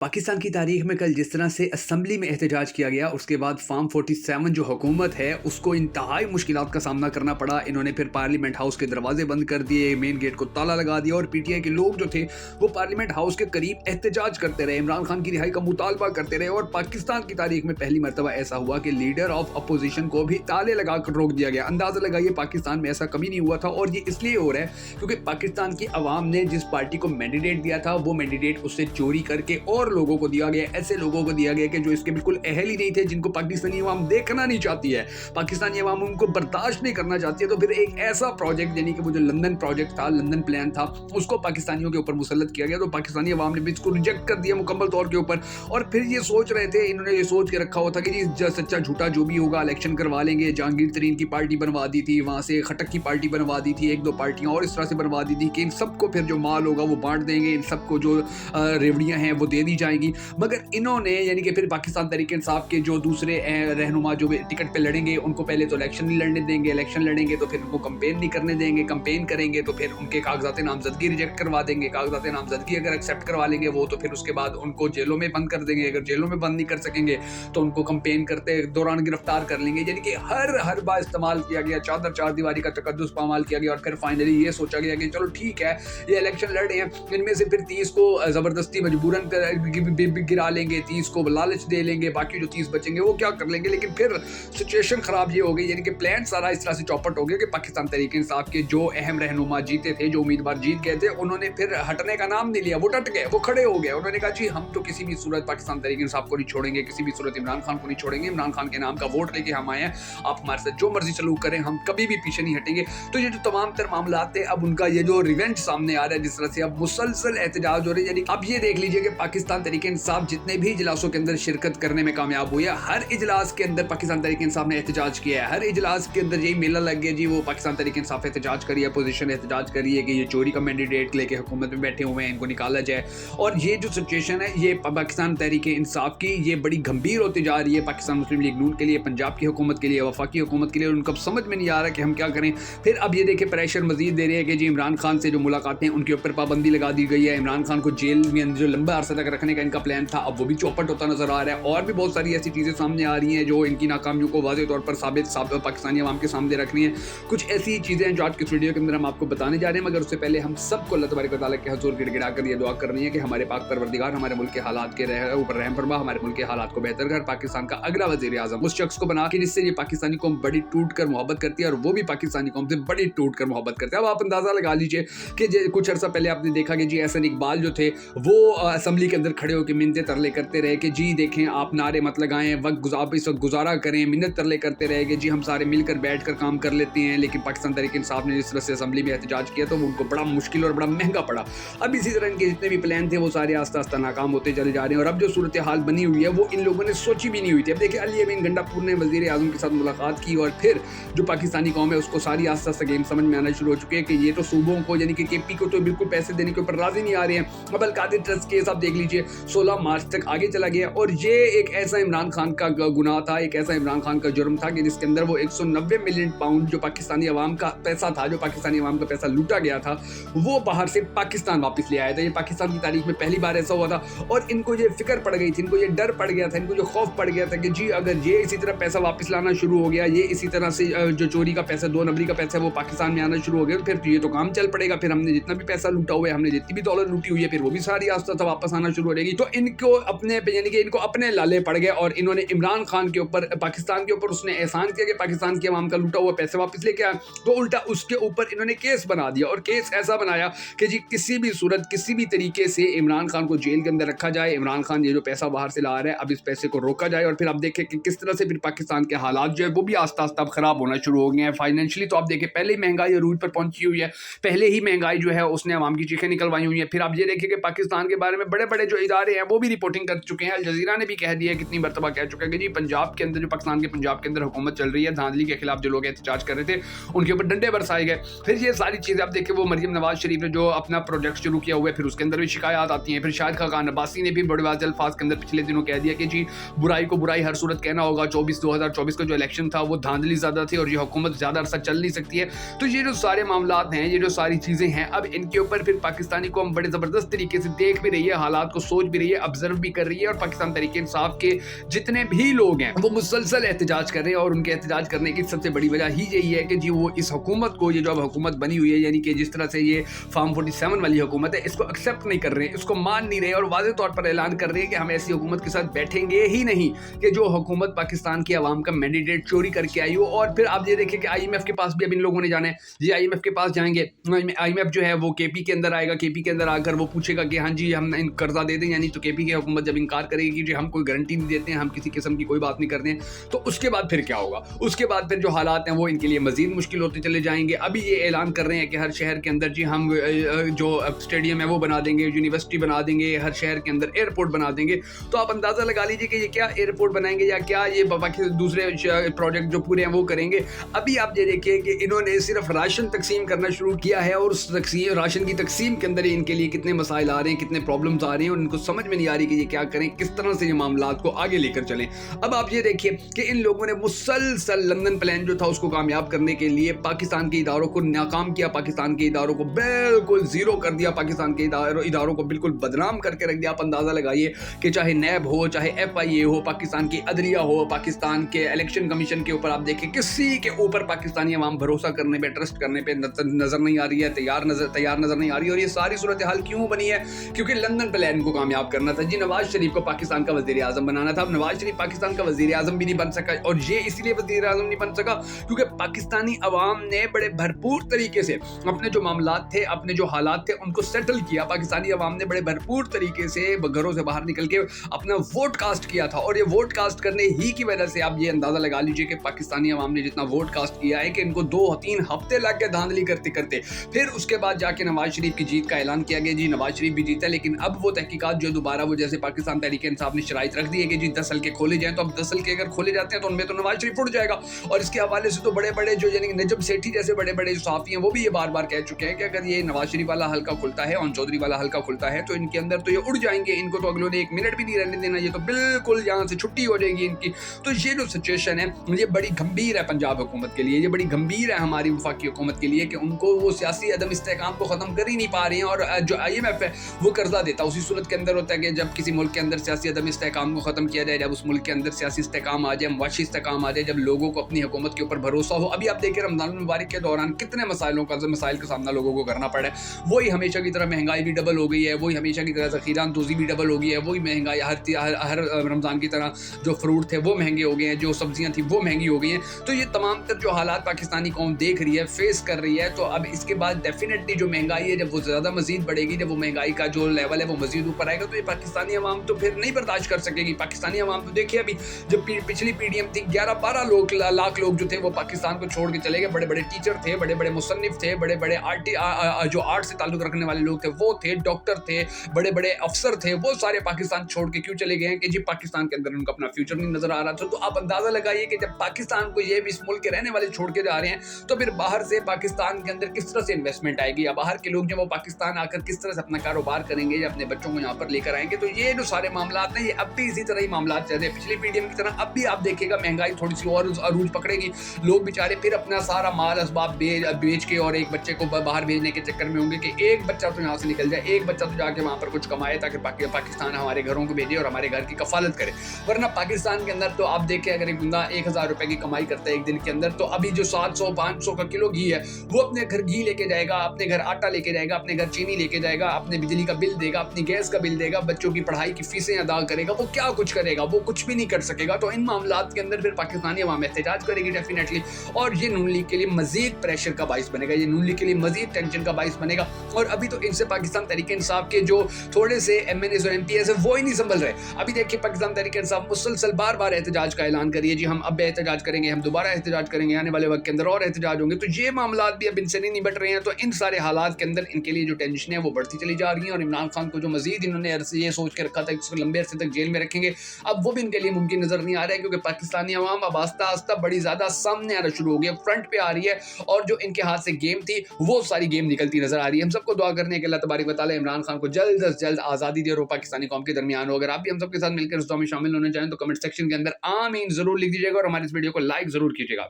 पाकिस्तान की तारीख में कल जिस तरह से असम्बली में एहतजाज किया गया, उसके बाद फार्म 47 जो हुकूमत है उसको इंतहाई मुश्किलात का सामना करना पड़ा। इन्होंने फिर पार्लियामेंट हाउस के दरवाजे बंद कर दिए, मेन गेट को ताला लगा दिया और पीटीआई के लोग जो थे वो पार्लियामेंट हाउस के करीब एहतजाज करते रहे, इमरान खान की रिहाई का मुतालबा करते रहे। और पाकिस्तान की तारीख में पहली मरतबा ऐसा हुआ कि लीडर ऑफ अपोजिशन को भी ताले लगा कर रोक दिया गया। अंदाजा लगाइए पाकिस्तान में ऐसा कभी नहीं हुआ था, और ये इसलिए हो रहा है क्योंकि पाकिस्तान की आवाम ने जिस पार्टी को मैंडेट दिया था वो मैंडेट उससे चोरी करके और लोगों को दिया गया, ऐसे लोगों को दिया गया कि जो इसके बिल्कुल अहल ही नहीं थे, जिनको पाकिस्तानी अवाम देखना नहीं चाहती है, पाकिस्तानी अवाम उनको बर्दाश्त नहीं करना चाहती है। तो फिर एक ऐसा प्रोजेक्ट, यानी कि वो जो लंदन प्रोजेक्ट था, लंदन प्लान था, उसको पाकिस्तानियों के ऊपर मुसल्लत किया गया। तो पाकिस्तानी अवाम ने भी इसको रिजेक्ट कर दिया मुकम्मल तौर के ऊपर। और फिर ये सोच रहे थे, इन्होंने ये सोच के रखा हुआ था कि जी सच्चा झूठा जो भी होगा इलेक्शन करवा लेंगे। जहांगीर तरीन की पार्टी बनवा दी थी, वहां से खटक की पार्टी बनवा दी थी, एक दो पार्टियां और इस तरह से बनवा दी थी कि इन सबको फिर जो माल होगा वो बांट देंगे, इन सबको जो रेवड़ियां हैं वो दे दी जाएंगी। मगर इन्होंने, यानी कि फिर पाकिस्तान तहरीक इंसाफ के जो दूसरे रहनुमा जो टिकट पे लड़ेंगे उनको पहले तो इलेक्शन नहीं लड़ने देंगे, इलेक्शन लड़ेंगे तो फिर उनको कंपेन नहीं करने देंगे, कंपेन करेंगे तो फिर उनके कागजात नामजदगी रिजेक्ट करवा देंगे, कागजात नामजदगी अगर एक्सेप्ट करवा लेंगे वो तो फिर उसके बाद उनको जेलों में बंद कर देंगे, अगर जेलों में बंद नहीं कर सकेंगे तो उनको कंपेन करते दौरान गिरफ्तार कर लेंगे। यानी कि हर बार इस्तेमाल किया गया, चार दीवारी का तकद्दुस पामाल किया गया। और फिर फाइनली ये सोचा गया कि चलो ठीक है, ये इलेक्शन लड़ रहे हैं, इनमें से फिर 30 को जबरदस्ती मजबूरन गिरा लेंगे, 30 को लालच दे लेंगे, बाकी जो 30 बचेंगे वो क्या कर लेंगे। लेकिन फिर सिचुएशन खराब ये हो गई, यानी कि प्लान सारा इस तरह से चौपट हो गया कि पाकिस्तान तहरीक इंसाफ के जो अहम रहनुमा जीते थे, जो उम्मीदवार जीत गए थे, उन्होंने फिर हटने का नाम नहीं लिया, वो डट गए, वो खड़े हो गए। उन्होंने कहा जी हम तो किसी भी सूरत पाकिस्तान तहरीक इंसाफ को नहीं छोड़ेंगे, किसी भी सूरत इमरान खान को नहीं छोड़ेंगे, इमरान खान के नाम का वोट लेके हम आए हैं, आप हमारे साथ जो मर्जी सलूक करें, हम कभी भी पीछे नहीं हटेंगे। तो ये जो तमाम तर मामला थे, अब उनका ये जो रिवेंज सामने आ रहा है, जिस तरह से अब मुसलसल एहतजाज हो रहे हैं। यानी अब ये देख लीजिए कि पाकिस्तान तहरीक इंसाफ जितने भी इजलासों के अंदर शिरकत करने में कामयाब हुई है, हर इजलास के अंदर पाकिस्तान तहरीक इंसाफ ने एहतजाज किया है। हर इजलास के अंदर यही मेला लग गया जी, वो पाकिस्तान तहरीक इंसाफ एहतजाज करी है, अपोजिशन एहतजाज करी है कि ये चोरी का मैंडेट लेके हुकूमत में बैठे हुए हैं, इनको निकाला जाए। और ये जो सिचुएशन है ये पाकिस्तान तहरीक इंसाफ की ये बड़ी गंभीर होती जा रही है, पाकिस्तान मुस्लिम लीग नून के लिए, पंजाब की हुकूमत के लिए, वफाकी हुकूमत के लिए। उनको समझ में नहीं आ रहा कि हम क्या करें। फिर अब ये देखें प्रेशर मजीद दे रहे हैं कि जी इमरान खान से जो मुलाकातें उनके ऊपर पाबंदी लगा दी गई है, इमरान खान को जेल में जो लंबा अरसा तक रखने का इनका प्लान था अब वो भी चौपट होता नजर आ रहा है। और भी बहुत सारी ऐसी चीज़ें सामने आ रही हैं जो इनकी नाकामियों को वाज़ेह तौर पर साबित पाकिस्तानी अवाम के सामने रख रही हैं। कुछ ऐसी चीज़ें हैं जो आज की इस वीडियो के अंदर हम आपको बताने जा रहे हैं। मगर उससे पहले हम सबको अल्लाह तबारक व तआला के हुज़ूर गिड़गिड़ा कर ये दुआ करनी है कि हमारे पाक परवरदिगार हमारे मुल्क के हालात के ऊपर रहम फरमा, हमारे मुल्क के हालात को बेहतर कर, पाकिस्तान का अगला वज़ीर आज़म उस शख्स को बना कि जिससे ये पाकिस्तानी कौम बड़ी टूट कर मोहब्बत करती है और वो भी पाकिस्तानी कौम से बड़ी टूट कर मोहब्बत करते हैं। अब आप अंदाज़ा लगा लीजिए कि कुछ अर्सा पहले आपने देखा कि जी एहसन इकबाल जो थे वो असम्बली के अंदर खड़े होकर मिन्नतें तरले करते रहे कि जी देखें आप नारे मत लगाएं, इस वक्त गुजारा करें, मिन्नत तरले करते रहे कि जी हम सारे मिलकर बैठ कर काम कर लेते हैं। लेकिन पाकिस्तान तहरीक इंसाफ ने जिस तरह से असम्बली में एहतजाज किया तो उनको बड़ा मुश्किल और बड़ा महंगा पड़ा। अब इसी तरह के जितने भी प्लान थे वो सारे आस्ता आस्ता नाकाम होते चले जा रहे हैं। और अब जो सूरत हाल बनी हुई है वो इन लोगों ने सोची भी नहीं हुई थी। अब देखिए अली अमीन गंडापुर ने वज़ीर आज़म के साथ मुलाकात की और फिर जो पाकिस्तानी कौम है उसको सारी आस्ता आस्ता गेम समझ में आना शुरू हो चुके हैं कि ये तो सूबों को, यानी कि केपी को तो बिल्कुल पैसे देने के ऊपर राजी नहीं आ रहे हैं। अब अल-कादिर ट्रस्ट केस आप देख लीजिए 16 मार्च तक आगे चला गया और ये एक ऐसा इमरान खान का गुनाह था, एक ऐसा इमरान खान का जुर्म था कि जिसके अंदर वो 190 मिलियन पाउंड जो पाकिस्तानी अवाम का पैसा था, जो पाकिस्तानी अवाम का पैसा लूटा गया था, वो बाहर से पाकिस्तान वापस ले आया था। ये पाकिस्तान की तारीख में पहली बार ऐसा हुआ था। और इनको ये फिक्र पड़ गई थी, इनको ये डर पड़ गया था, इनको जो खौफ पड़ गया था कि जी अगर ये इसी तरह पैसा वापस लाना शुरू हो गया, ये इसी तरह से जो चोरी का पैसा 2 नंबरी का पैसा है वो पाकिस्तान में आना शुरू हो गया, फिर ये तो काम चल पड़ेगा। फिर हमने जितना भी पैसा लूटा हुआ है, हमने जितनी भी दौलत लूटी हुई है, फिर वो भी सारी आस्ता आस्ता वापस आना शुरू हो जाएगी। तो इनको अपने, यानी कि इनको अपने लाले पड़ गए और इन्होंने इमरान खान के ऊपर, पाकिस्तान के ऊपर उसने एहसान किया कि पाकिस्तान की अवाम का लूटा हुआ पैसे वापस लेके आया, तो उल्टा उसके ऊपर इन्होंने केस बना दिया। और केस ऐसा बनाया कि जी किसी भी सूरत, किसी भी तरीके से इमरान खान को जेल के अंदर रखा जाए, इमरान खान ये जो पैसा बाहर से ला रहा है अब इस पैसे को रोका जाए। और फिर आप देखें कि किस तरह से फिर पाकिस्तान के हालात जो है वो भी आस्ता आस्ता खराब होना शुरू हो गए हैं फाइनेंशियली। तो आप देखें पहले ही महंगाई अरूज पर पहुंची हुई है, पहले ही महंगाई जो है उसने अवाम की चीखें निकलवाई हुई है। फिर आप ये देखिए कि पाकिस्तान के बारे में बड़े बड़े जो इदारे हैं वो भी रिपोर्टिंग कर चुके हैं। अल जज़ीरा ने भी कह दिया, कितनी मरतबा कह चुका है कि जी पंजाब के अंदर, जो पाकिस्तान के पंजाब के अंदर हुकूमत चल रही है, धांधली के खिलाफ जो लोग एहतजाज कर रहे थे उनके ऊपर डंडे बरसाए गए। फिर ये सारी चीज़ें आप देखिए, वो मरियम नवाज शरीफ ने जो अपना प्रोजेक्ट शुरू किया हुआ है फिर उसके अंदर भी शिकायत आती हैं। फिर शाहिद खान अब्बासी ने भी बड़े वाज़ेह अल्फाज के अंदर पिछले दिनों कह दिया कि जी बुराई को बुराई हर सूरत कहना होगा, 2024 का जो इलेक्शन था वो धांधली ज़्यादा थी और ये हुकूमत ज़्यादा अरसा चल नहीं सकती है। तो ये जो सारे मामलात हैं, ये जो सारी चीज़ें हैं, अब इनके ऊपर फिर पाकिस्तानी को हम बड़े ज़बरदस्त तरीके से देख भी रही है, हालात को सोच भी रही है, ऑब्जर्व भी कर रही है, और पाकिस्तान तहरीक इंसाफ के जितने भी लोग हैं वो मुसलसल एहतजाज कर रहे हैं। और उनके एहतजाज करने की सबसे बड़ी वजह ही यही है कि जी वो इस हुकूमत को, ये जो अब हुकूमत बनी हुई है, यानी कि जिस तरह से ये फार्म 47 वाली हुकूमत है, इसको एक्सेप्ट नहीं कर रहे हैं, इसको मान नहीं रहे, और वाज़ेह तौर पर ऐलान कर रहे हैं कि हम ऐसी हुकूमत के साथ बैठेंगे ही नहीं कि जो हुकूमत पाकिस्तान की आवाम का मैंडेट चोरी करके आई हो। और फिर आप ये देखिए कि IMF के पास भी अब इन लोगों ने जाना है, ये IMF के पास जाएंगे। IMF जो है वो KP के अंदर आएगा, KP के अंदर आकर वो पूछेगा कि हाँ जी हम कर्जा दे दें, यानी तो KP की हुकूमत जब इनकार करेगी कि जी हम कोई गारंटी नहीं देते हैं, हम किसी किस्म की कोई बात नहीं करते हैं, तो उसके बाद फिर क्या होगा? उसके बाद फिर जो हालात हैं वो इनके लिए मजीद मुश्किल होते चले जाएंगे। अभी ये ऐलान कर रहे हैं कि हर शहर के अंदर जी हम जो स्टेडियम है वो बना देंगे, यूनिवर्सिटी बना देंगे, हर शहर के अंदर एयरपोर्ट बना देंगे। तो आप अंदाज़ा लगा लीजिए कि ये क्या एयरपोर्ट बनाएंगे या क्या ये बाकी दूसरे प्रोजेक्ट जो पूरे हैं वो करेंगे। अभी आप ये देखिए कि इन्होंने सिर्फ राशन तकसीम करना शुरू किया है, और उस राशन की तकसीम के अंदर इनके लिए कितने मसाइल आ रहे हैं, कितने प्रॉब्लम्स आ रहे हैं, और इनको समझ में नहीं आ रही कि ये क्या करें, किस तरह से ये मामलात को आगे लेकर चलें। अब आप ये देखिए कि इन लोगों ने मुसलसल लंदन प्लान जो था उसको कामयाब करने के लिए पाकिस्तान के इदारों को नाकाम किया, पाकिस्तान के इदारों को बिल्कुल जीरो कर दिया, पाकिस्तान के इदारों को बिल्कुल बदनाम करके रख दिया। आप अंदाज़ा लगाइए कि चाहे नैब हो, चाहे FIA हो, पाकिस्तान की अदलिया हो, पाकिस्तान के इलेक्शन कमीशन के ऊपर आप देखें किसी के ऊपर पाकिस्तानी अवाम भरोसा करने पे, ट्रस्ट करने पे नजर नहीं आ रही है, तैयार नजर नहीं आ रही है। और ये सारी सूरत हाल क्यों बनी है? क्योंकि लंदन प्लान को कामयाब करना था जी, नवाज शरीफ को पाकिस्तान का वजीर आजम बनाना था। अब नवाज शरीफ पाकिस्तान का वजीर आजम भी नहीं बन सका, और ये इसलिए वजीर आजम नहीं बन सका क्योंकि पाकिस्तानी अवाम ने बड़े भरपूर तरीके से अपने जो मामलात थे, अपने जो हालात थे, उनको सेटल किया। पाकिस्तानी अवाम ने बड़े भरपूर तरीके से घरों से बाहर निकल के अपना वोट कास्ट किया था, और ये वोट कास्ट करने ही की वजह से आप ये अंदाजा लगा लीजिए कि पाकिस्तानी अवाम ने जितना वोट कास्ट किया है कि इनको 2-3 हफ्ते लग गए धांधली करते करते। फिर उसके बाद जाके नवाज शरीफ की जीत का ऐलान किया गया, जी नवाज शरीफ भी जीता। लेकिन अब वो तहकीकात जो दोबारा वो जैसे पाकिस्तान तहरीक इंसाफ ने शराइत रख दी है कि जी 10 हल्के खोले जाएं, तो अब 10 हल्के अगर खोले जाते हैं तो उनमें तो नवाज शरीफ उड़ जाएगा। और इसके हवाले से तो बड़े बड़े जो यानी नजब सेठी जैसे बड़े बड़े सहाफी हैं वो भी ये बार बार कह चुके हैं कि अगर ये नवाज शरीफ वाला हल्का खुलता है, और चौधरी वाला हल्का खुलता है, तो इनके अंदर तो ये उड़ जाएंगे, इनको तो अगलों ने 1 मिनट भी नहीं रहने देना, ये तो बिल्कुल यहाँ से छुट्टी हो जाएगी इनकी। तो ये जो सिचुएशन है ये बड़ी गंभीर है पंजाब हुकूमत के लिए, ये बड़ी गंभीर है हमारी वफाकी हुकूमत के लिए कि उनको वो सियासी अदम इस्तेहकाम को ख़त्म कर ही नहीं पा रहे हैं। और जो IMF है वो कर्जा देता उसी सूरत के अंदर होता है कि जब किसी मुल्क के अंदर सियासी अदम इस्तेहकाम को ख़त्म किया जाए, जब उस मुल्क के अंदर सियासी इस्तेहकाम आ जाए, मुआशी इस्तेहकाम आ जाए, जब लोगों को अपनी हुकूमत के ऊपर भरोसा हो। अभी आप देखिए रमज़ान मुबारक के दौरान कितने मसाइल का सामना लोगों को करना पड़ा है। वही हमेशा की तरह महंगाई भी डबल हो गई है, वही हमेशा की तरह ज़ख़ीरा अंदोज़ी भी डबल हो गई है, वही महंगाई हर रमज़ान की तरह जो फ्रूट थे वो महंगे हो गए हैं, जो सब्जियां थी वो महंगी हो गई हैं। तो ये तमाम तर जो हालात पाकिस्तानी कौम देख रही है, फेस कर रही है, तो अब इसके बाद डेफिनेटली जो महंगाई है जब वो ज़्यादा मजीद बढ़ेगी, जब वो महंगाई का जो लेवल है वो मजीद ऊपर आएगा, तो ये पाकिस्तानी अवाम तो फिर नहीं बर्दाश्त कर सकेगी। पाकिस्तानी अवाम तो देखिए अभी जब पिछली PDM थी 11-12 लाख लोग जो थे वो पाकिस्तान को छोड़ के चले गए। बड़े बड़े टीचर थे, बड़े बड़े मुसन्निफ थे, बड़े बड़े जो आर्ट से ताल्लुक रखने वाले लोग थे वो थे, डॉक्टर थे, बड़े बड़े अफसर थे, वो सारे पाकिस्तान छोड़ के क्यों चले गए हैं कि जी पाकिस्तान के अंदर उनका अपना फ्यूचर नहीं नजर आ रहा था। तो आप अंदाजा लगाइए कि जब पाकिस्तान को ये भी इस मुल्क के रहने वाले छोड़ के जा रहे हैं, तो फिर बाहर से पाकिस्तान के अंदर किस तरह से इन्वेस्टमेंट आएगी, या बाहर के लोग जब वो पाकिस्तान आकर किस तरह से अपना कारोबार करेंगे या अपने बच्चों को यहाँ पर लेकर आएंगे। तो ये जो सारे मामला हैं ये अब भी इसी तरह ही मामला चल रहे हैं, पिछली PDM की तरह अब भी आप देखिएगा महंगाई थोड़ी सी और अरूज पकड़ेगी, लोग बेचारे फिर अपना सारा माल असबाब बेच के और एक बच्चे को बाहर भेजने के चक्कर में होंगे कि एक बच्चा तो यहाँ से निकल जाए, एक बच्चा तो जाके वहाँ पर कुछ कमाए ताकि पाकिस्तान हमारे घरों को भेजे और हमारे घर की कफालत करे। वरना पाकिस्तान के अंदर तो आप देखें अगर एक बंदा 1000 रुपए की कमाई करता है एक दिन के अंदर, तो अभी जो 700-500 का किलो घी है वो अपने घर घी लेके जाएगा, अपने घर आटा लेके जाएगा, अपने घर चीनी लेके जाएगा, अपने बिजली का बिल देगा, अपनी गैस का बिल देगा, बच्चों की पढ़ाई की फीसें अदा करेगा, वो क्या कुछ करेगा, वो कुछ भी नहीं कर सकेगा। तो इन मामलात के अंदर फिर पाकिस्तानी अवाम एहतजाज करेगी डेफिनेटली, और ये नून लीग के लिए मजीद प्रेशर का बाइस बनेगा, ये नून लीग के लिए मजीद टेंशन का बाइस बनेगा। और अभी तो इनसे पाकिस्तान तहरीक इंसाफ के जो थोड़े से MNAs और MPs है वो ही नहीं संभल रहे। अभी देखिए पाकिस्तान तहरीक इंसाफ मुसलसल बार बार एहतजाज का ऐलान करिए, जी हम अब एहतजाज करेंगे, हम दोबारा एहतजाज करेंगे, आने वाले वक्त के अंदर और एहतजाज होंगे। तो ये मामलात भी अब इनसे नहीं निबट रहे हैं, तो इन सारे हालात के अंदर इनके लिए जो टेंशन है वो बढ़ती चली जा रही है। और इमरान खान को जो मजीद इन्होंने ये सोच के रखा था इसको लंबे अरसे तक जेल में रखेंगे, अब वो भी इनके लिए मुमकिन नजर नहीं आ रहा है, क्योंकि पाकिस्तानी अवाम अब आस्ता आस्ता बड़ी ज्यादा सामने आना शुरू हो गया, फ्रंट पे आ रही है, और जो इनके हाथ से गेम थी वो सारी गेम निकलती नजर आ रही है। हम सबको दुआ करने के अल्लाह तबारक व तआला इमरान खान को जल्द से जल्द आज़ादी दे और पाकिस्तानी कौम के दरमियान हो। अगर आप भी हम सबके साथ मिलकर उस दुआ में शामिल होना चाहें तो कमेंट सेक्शन के अंदर आमीन जरूर लिख दीजिएगा और हमारे इस वीडियो को लाइक जरूर कीजिएगा।